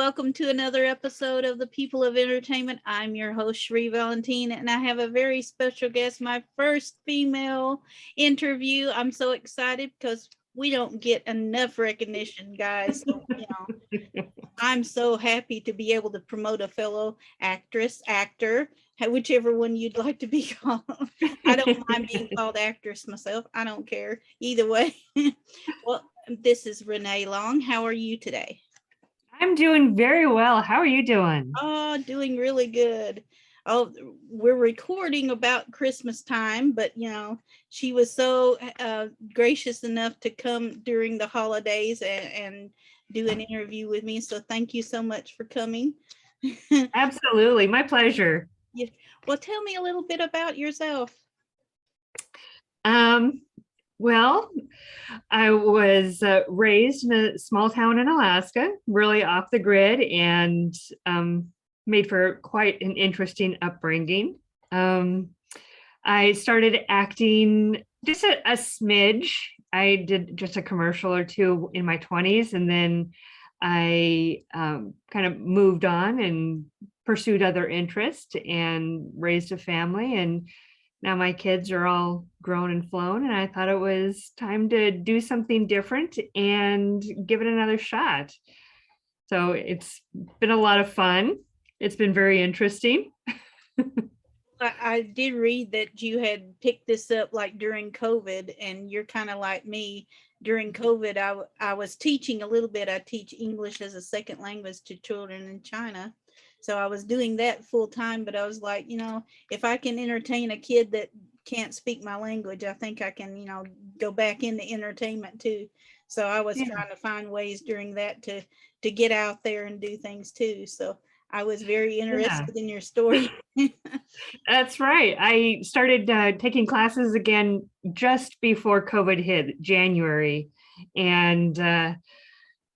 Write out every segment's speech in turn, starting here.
welcome to another episode of the People of Entertainment. I'm your host, Cherri Valentine, and I have a very special guest, my first female interview. I'm so excited because we don't get enough recognition, guys. So, I'm so happy to be able to promote a fellow actress, actor, whichever one you'd like to be called. I don't mind being called actress myself. I don't care either way. Well, this is Reynee Long. How are you today? I'm doing very well. How are you doing? Oh, doing really good. Oh, we're recording about Christmas time, but she was so gracious enough to come during the holidays and do an interview with me. So thank you so much for coming. Absolutely. My pleasure. Yeah. Well, tell me a little bit about yourself. Well, I was raised in a small town in Alaska, really off the grid, and made for quite an interesting upbringing. I started acting just a smidge. I did just a commercial or two in my 20s, and then I kind of moved on and pursued other interests and raised a family. And now my kids are all grown and flown, and I thought it was time to do something different and give it another shot. So it's been a lot of fun. It's been very interesting. I did read that you had picked this up like during COVID, and you're kind of like me. During COVID, I was teaching a little bit. I teach English as a second language to children in China. So I was doing that full time, but I was like, if I can entertain a kid that can't speak my language, I think I can, go back into entertainment too. So I was trying to find ways during that to get out there and do things too. So I was very interested in your story. That's right. I started taking classes again just before COVID hit, January, and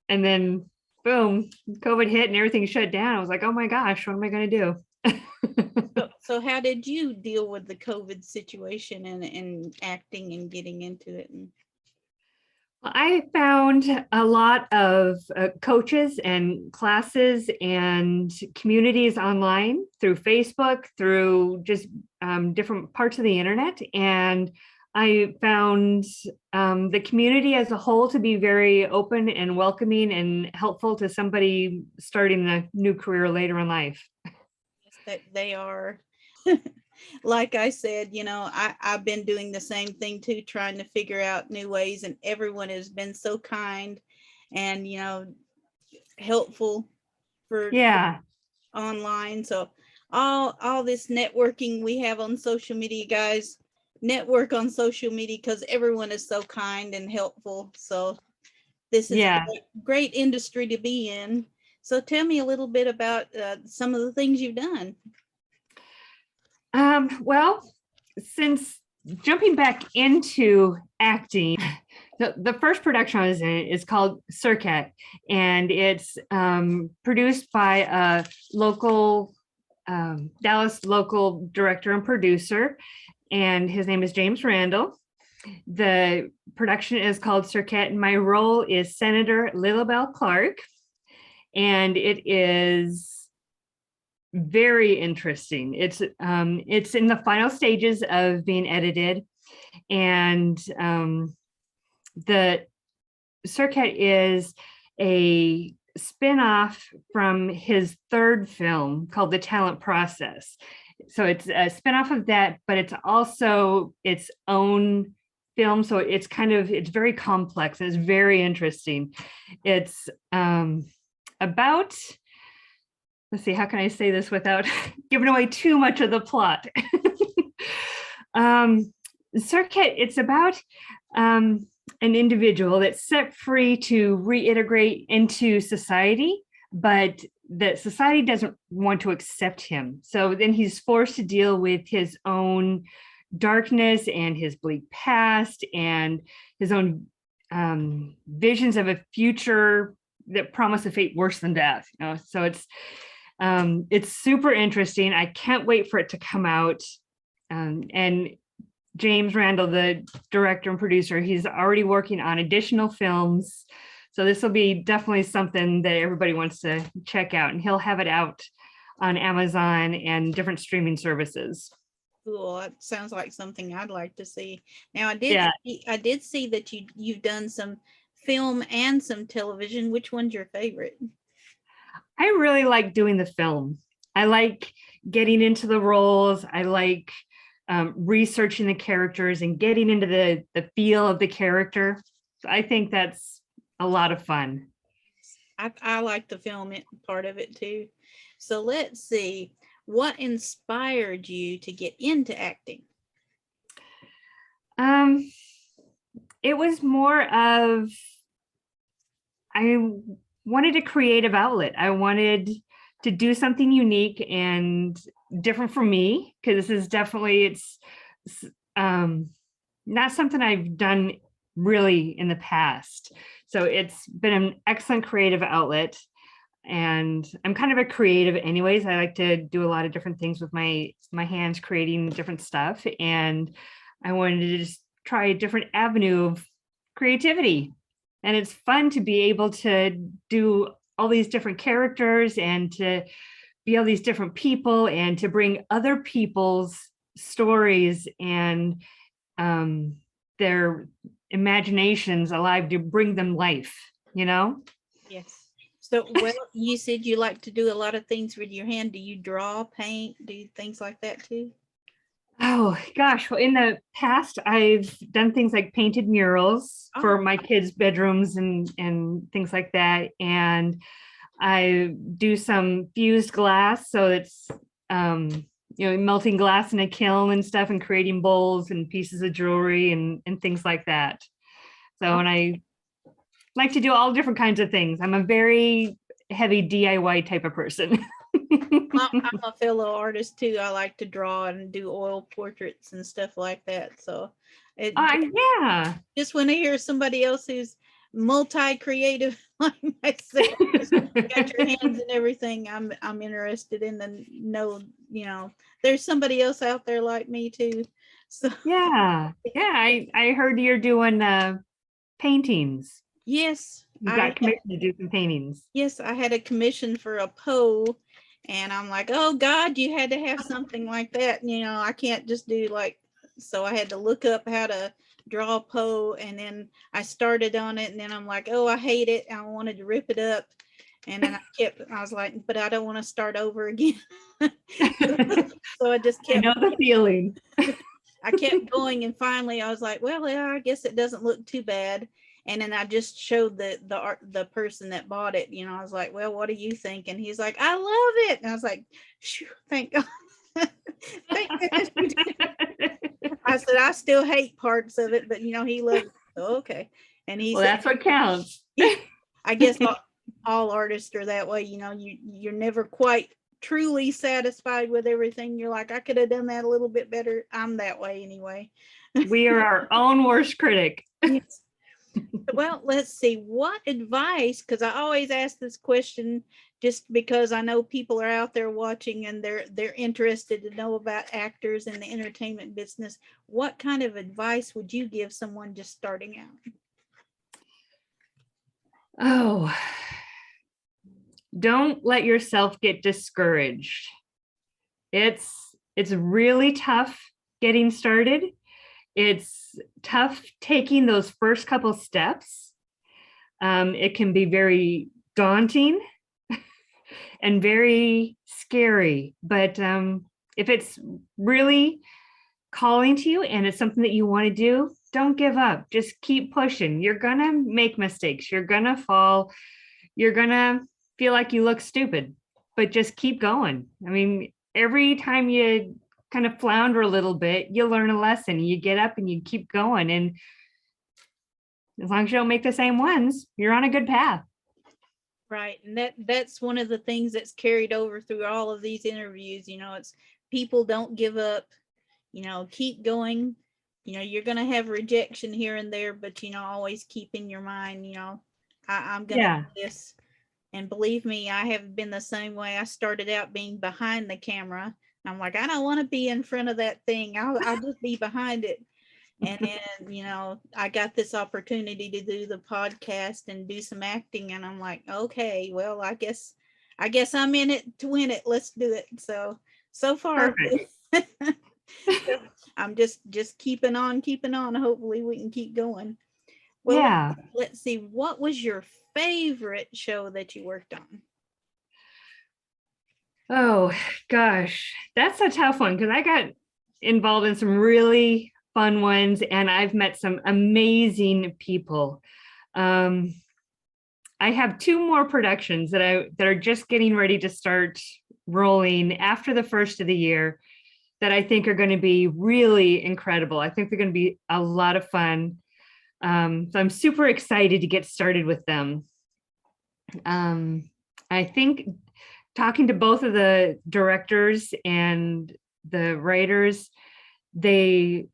then boom, COVID hit and everything shut down. I was like, oh my gosh, what am I going to do? So how did you deal with the COVID situation and acting and getting into it? I found a lot of coaches and classes and communities online through Facebook, through just different parts of the internet. And I found the community as a whole to be very open and welcoming and helpful to somebody starting a new career later in life. Yes, that they are. Like I said, I've been doing the same thing too, trying to figure out new ways, and everyone has been so kind and, helpful for online. So all this networking we have on social media, guys, network on social media because everyone is so kind and helpful. So this is a great industry to be in. So tell me a little bit about some of the things you've done. Well, since jumping back into acting, the first production I was in is called Serket, and it's produced by a local Dallas local director and producer, and his name is James Randall. The production is called Serket, and my role is Senator Lilibelle Clark, and it is very interesting. It's in the final stages of being edited, and the Serket is a spinoff from his third film called The Talent Process. So it's a spinoff of that, but it's also its own film. So it's very complex and it's very interesting. It's about, let's see, how can I say this without giving away too much of the plot? Serket, it's about an individual that's set free to reintegrate into society, but that society doesn't want to accept him. So then he's forced to deal with his own darkness and his bleak past and his own visions of a future that promise a fate worse than death. So it's super interesting. I can't wait for it to come out. And James Randall, the director and producer, he's already working on additional films. So this will be definitely something that everybody wants to check out, and he'll have it out on Amazon and different streaming services. Cool. That sounds like something I'd like to see. Now, Yeah, I did see that you've done some film and some television. Which one's your favorite? I really like doing the film. I like getting into the roles. I like researching the characters and getting into the feel of the character. So I think that's a lot of fun. I like the film part of it too. So let's see. What inspired you to get into acting? Um, it was more of, I wanted a creative outlet. I wanted to do something unique and different for me, because this is definitely, it's not something I've done really in the past. So it's been an excellent creative outlet. And I'm kind of a creative anyways. I like to do a lot of different things with my hands, creating different stuff. And I wanted to just try a different avenue of creativity. And it's fun to be able to do all these different characters and to be all these different people and to bring other people's stories and their imaginations alive, to bring them life, you know? Yes. So, well, you said you like to do a lot of things with your hand. Do you draw, paint, do things like that too? Oh gosh, well, in the past, I've done things like painted murals Oh, for my kids' bedrooms and things like that. And I do some fused glass, so it's melting glass in a kiln and stuff, and creating bowls and pieces of jewelry and things like that. So, and I like to do all different kinds of things. I'm a very heavy DIY type of person. I'm a fellow artist too. I like to draw and do oil portraits and stuff like that. So it Yeah. just when I hear somebody else who's multi-creative like myself, got your hands and everything, I'm interested in the know, there's somebody else out there like me too. So Yeah. Yeah. I heard you're doing paintings. yes, You got commissioned to do some paintings. yes, I had a commission for a Poe, and I'm like, oh God, you had to have something like that. I can't just do like, so I had to look up how to draw a Poe, and then I started on it, and then I'm like, oh, I hate it. I wanted to rip it up. And then I was like, but I don't want to start over again. So I just I kept, know the feeling. I kept going, and finally I was like, well, yeah, I guess it doesn't look too bad. And then I just showed the person that bought it. I was like, well, what do you think? And he's like, I love it. And I was like, thank God. Thank goodness you did. I said, I still hate parts of it, but he loved it. So, okay. And he Well, said, that's what counts. I guess all artists are that way. You're never quite truly satisfied with everything. You're like, I could have done that a little bit better. I'm that way anyway. We are our own worst critic. Yes. Well, let's see. What advice, because I always ask this question just because I know people are out there watching and they're interested to know about actors in the entertainment business. What kind of advice would you give someone just starting out? Oh, don't let yourself get discouraged. It's really tough getting started. It's tough taking those first couple steps. It can be very daunting and very scary, but if it's really calling to you and it's something that you want to do, don't give up. Just keep pushing. You're gonna make mistakes. You're gonna fall. You're gonna feel like you look stupid, but just keep going. I mean, every time you kind of flounder a little bit, you learn a lesson. You get up and you keep going. And as long as you don't make the same ones, you're on a good path. Right. And that's one of the things that's carried over through all of these interviews. It's people don't give up, keep going. You're going to have rejection here and there, but, always keep in your mind, I'm going to Yeah. do this. And believe me, I have been the same way. I started out being behind the camera. I'm like, I don't want to be in front of that thing. I'll just be behind it. And then, I got this opportunity to do the podcast and do some acting, and I'm like, okay, well, I guess I'm in it to win it. Let's do it. So far, Perfect. I'm just keeping on. Hopefully we can keep going. Well, Yeah. let's see. What was your favorite show that you worked on? Oh gosh, that's a tough one because I got involved in some really fun ones and I've met some amazing people. Um, I have two more productions that are just getting ready to start rolling after the first of the year that I think are going to be really incredible. I think they're going to be a lot of fun. So I'm super excited to get started with them. I think talking to both of the directors and the writers, they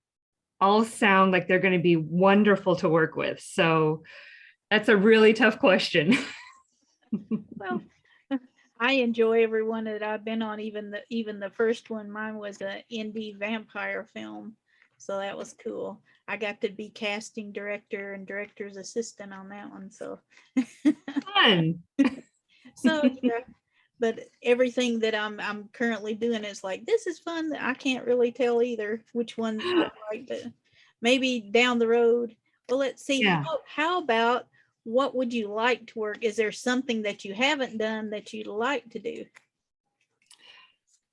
all sound like they're going to be wonderful to work with. So that's a really tough question. Well, I enjoy every one that I've been on, even the first one. Mine was an indie vampire film, so that was cool. I got to be casting director and director's assistant on that one. So, Fun. so yeah. But everything that I'm currently doing is like, this is fun. I can't really tell either which one I like, but maybe down the road. Well, let's see. Yeah. How about, what would you like to work? Is there something that you haven't done that you'd like to do?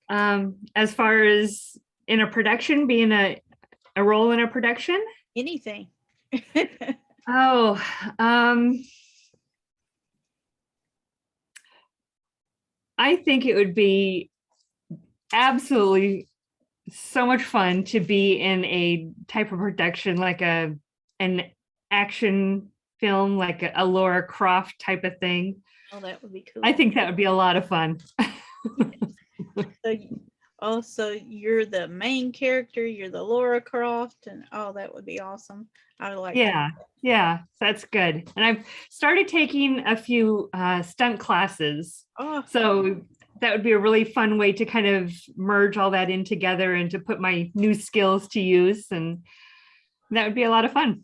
As far as in a production, being a role in a production? Anything. Oh, I think it would be absolutely so much fun to be in a type of production like an action film, like a Laura Croft type of thing. Oh, that would be cool. I think that would be a lot of fun. So, also, you're the main character, you're the Laura Croft, and that would be awesome. I would like Yeah, yeah, that's good. And I've started taking a few stunt classes. Oh, So that would be a really fun way to kind of merge all that in together and to put my new skills to use. And that would be a lot of fun.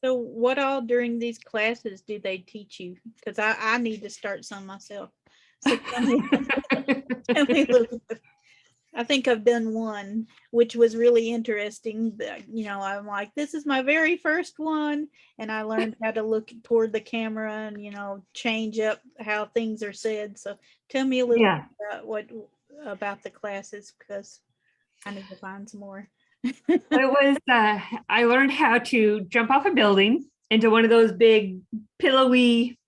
so what all during these classes do they teach you? Because I need to start some myself. So tell me, tell me a little bit. I think I've done one, which was really interesting. But, I'm like, this is my very first one. And I learned how to look toward the camera and, change up how things are said. So tell me a little Yeah. bit about the classes, because I need to find some more. It was, I learned how to jump off a building into one of those big pillowy,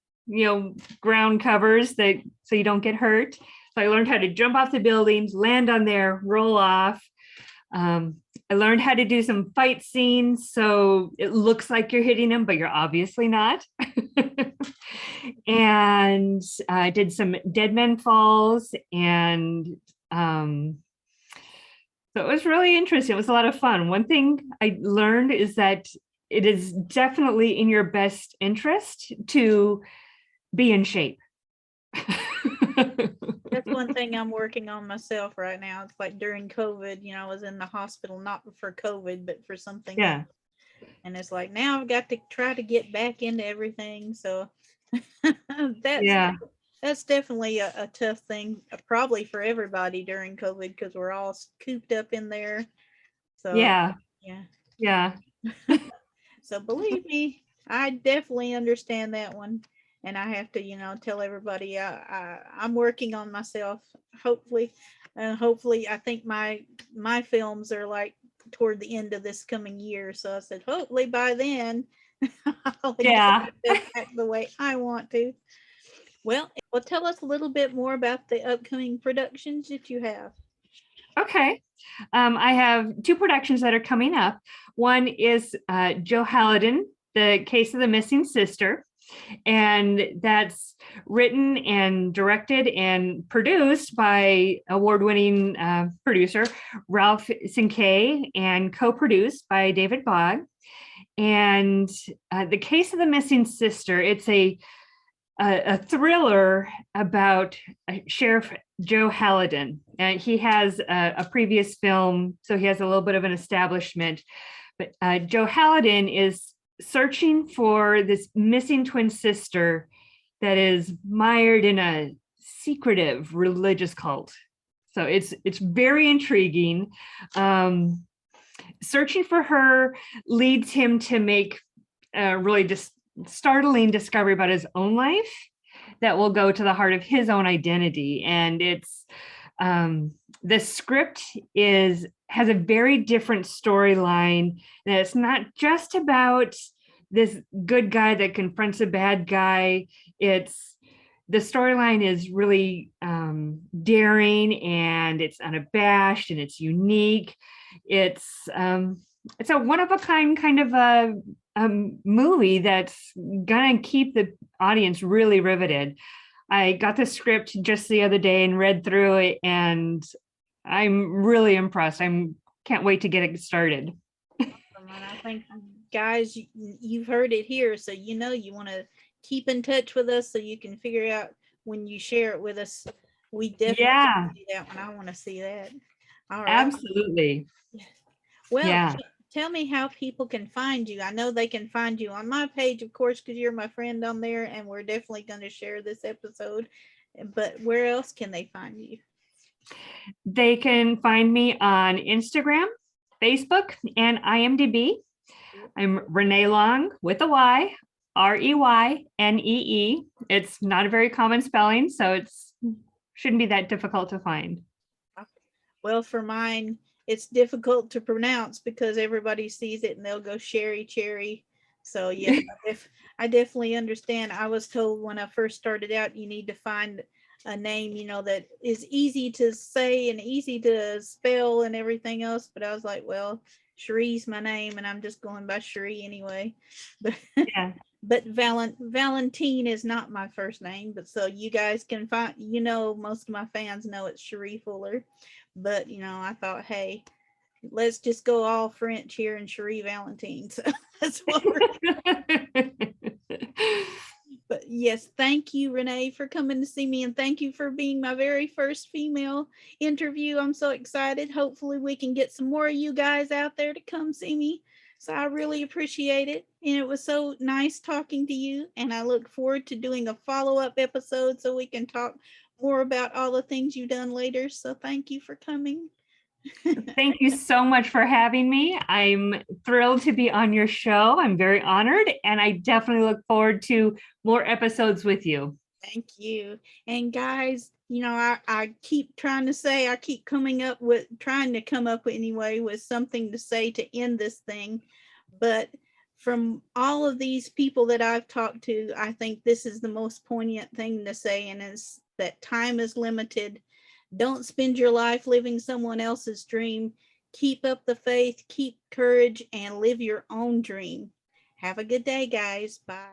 ground covers so you don't get hurt. So I learned how to jump off the buildings, land on there, roll off. I learned how to do some fight scenes so it looks like you're hitting them, but you're obviously not. And I did some dead men falls, and so it was really interesting. It was a lot of fun. One thing I learned is that it is definitely in your best interest to be in shape. That's one thing I'm working on myself right now. It's like during COVID, I was in the hospital, not for COVID, but for something Yeah. else. And it's like, now I've got to try to get back into everything. So that's definitely a tough thing, probably for everybody during COVID, because we're all cooped up in there. So Yeah. So believe me, I definitely understand that one. And I have to, tell everybody I'm working on myself. Hopefully, I think my films are like toward the end of this coming year. So I said, hopefully by then, I'll get back the way I want to. Well, tell us a little bit more about the upcoming productions that you have. Okay. I have two productions that are coming up. One is Joe Halladin, The Case of the Missing Sister. And that's written and directed and produced by award-winning producer Ralph Sinkay and co-produced by David Bogg. And The Case of the Missing Sister, it's a thriller about Sheriff Joe Halladin. He has a previous film, so he has a little bit of an establishment, But Joe Hallidan is searching for this missing twin sister that is mired in a secretive religious cult. So it's very intriguing. Searching for her leads him to make a really just startling discovery about his own life that will go to the heart of his own identity. And it's the script has a very different storyline. And it's not just about this good guy that confronts a bad guy. The storyline is really daring, and it's unabashed, and it's unique. It's a one-of-a-kind kind of a movie that's gonna keep the audience really riveted. I got the script just the other day and read through it, and I'm really impressed. Can't wait to get it started. I think, guys, you've heard it here, so you want to keep in touch with us so you can figure out when you share it with us. We definitely see that one. I want to see that. All right. Absolutely. Well, tell me how people can find you. I know they can find you on my page, of course, because you're my friend on there, and we're definitely going to share this episode. But where else can they find you? They can find me on Instagram, Facebook, and IMDb. I'm Reynee Long with a Y, Reynee. It's not a very common spelling, so it shouldn't be that difficult to find. Well, for mine, it's difficult to pronounce because everybody sees it and they'll go Cherri. So yeah, I definitely understand. I was told when I first started out, you need to find a name, that is easy to say and easy to spell and everything else. But I was like, well, Cherri's my name, and I'm just going by Cherri anyway. But but Valentine is not my first name. But so you guys can find, most of my fans know it's Cherri Fuller. But I thought, hey, let's just go all French here and Cherri Valentine. So that's what we're But yes, thank you, Reynee, for coming to see me, and thank you for being my very first female interview. I'm so excited. Hopefully we can get some more of you guys out there to come see me. So I really appreciate it. And it was so nice talking to you. And I look forward to doing a follow-up episode so we can talk more about all the things you've done later. So thank you for coming. Thank you so much for having me. I'm thrilled to be on your show. I'm very honored, and I definitely look forward to more episodes with you. Thank you. And guys, I keep trying to say, I keep trying to come up anyway with something to say to end this thing. But from all of these people that I've talked to, I think this is the most poignant thing to say, and is that time is limited. Don't spend your life living someone else's dream. Keep up the faith, keep courage, and live your own dream. Have a good day, guys. Bye.